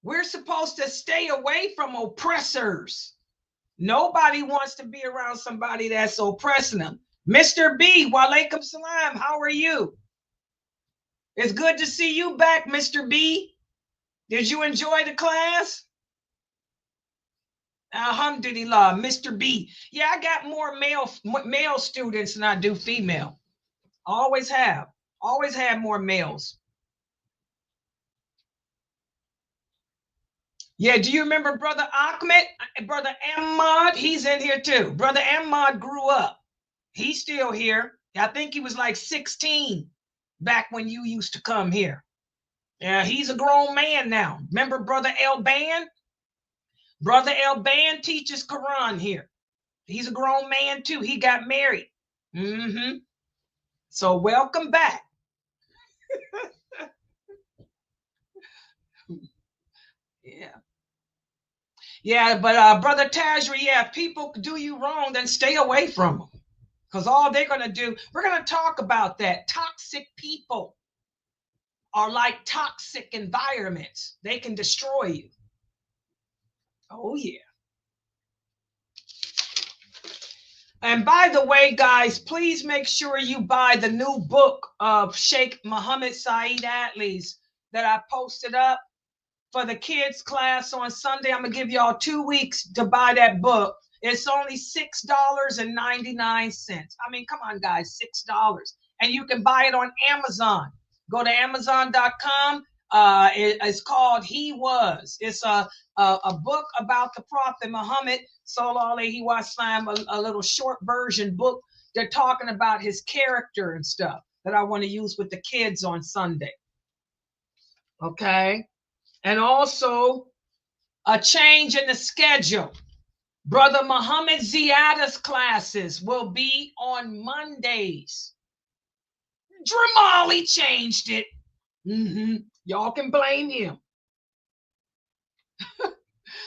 We're supposed to stay away from oppressors. Nobody wants to be around somebody that's oppressing them. Mr. B, walaikum salam, how are you? It's good to see you back, Mr. B. Did you enjoy the class? Alhamdulillah, Mr. B. Yeah, I got more male students than I do female. Always have more males. Yeah, do you remember Brother Ahmed? Brother Ahmad, he's in here too. Brother Ahmad grew up. He's still here. I think he was like 16 back when you used to come here. Yeah, he's a grown man now. Remember Brother El-Ban? Brother El-Ban teaches Quran here. He's a grown man too. He got married. So welcome back. Yeah, but Brother Tajri, yeah, if people do you wrong, then stay away from them. Because all they're going to do, we're going to talk about that. Toxic people are like toxic environments. They can destroy you. Oh, yeah. And by the way, guys, please make sure you buy the new book of Sheikh Muhammad Saeed Atlee's that I posted up for the kids class on Sunday. I'm going to give y'all 2 weeks to buy that book. It's only $6.99. I mean, come on, guys, $6. And you can buy it on Amazon. Go to Amazon.com. It's called He Was. It's a book about the Prophet Muhammad, Sallallahu Alaihi Wasallam, a little short version book. They're talking about his character and stuff that I want to use with the kids on Sunday. Okay. And also a change in the schedule. Brother Muhammad Ziyada's classes will be on Mondays. Dramali changed it. Y'all can blame him.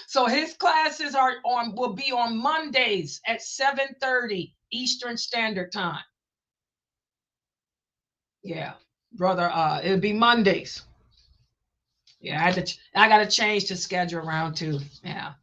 So his classes will be on Mondays at 7:30 Eastern Standard Time. Yeah, brother, it'll be Mondays. Yeah, I got to change the schedule around too. Yeah.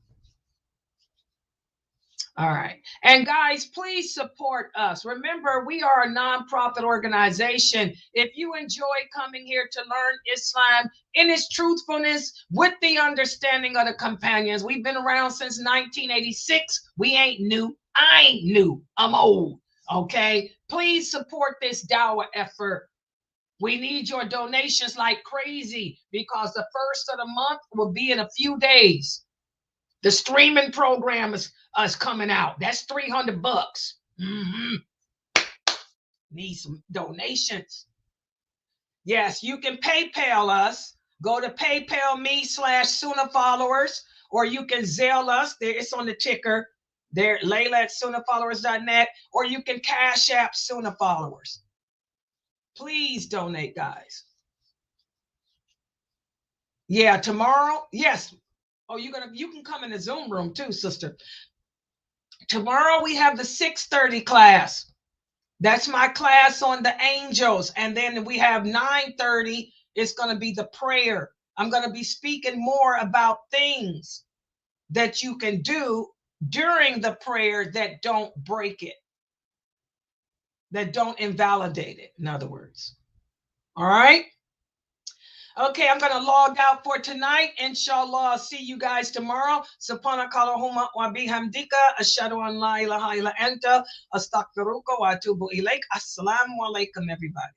All right. And guys, please support us. Remember, we are a nonprofit organization. If you enjoy coming here to learn Islam in its truthfulness with the understanding of the companions, we've been around since 1986. We ain't new. I ain't new. I'm old. Okay. Please support this dawah effort. We need your donations like crazy because the first of the month will be in a few days. The streaming program is coming out. That's $300. Need some donations. Yes, you can PayPal us. Go to PayPal me/SunnahFollowers, or you can Zelle us. There, it's on the ticker. There, Laila at SunnahFollowers.net, or you can Cash App SunnahFollowers. Please donate, guys. Yeah, tomorrow. Yes. Oh, you can come in the Zoom room too, sister. Tomorrow we have the 6:30 class. That's my class on the angels. And then we have 9:30. It's going to be the prayer. I'm going to be speaking more about things that you can do during the prayer that don't break it, that don't invalidate it, in other words. All right. Okay, I'm going to log out for tonight. Inshallah, I'll see you guys tomorrow. Subhanakallahumma wa bihamdika ashhadu an la ilaha illa anta astaghfiruka wa atubu ilaik. Assalamu alaikum, everybody.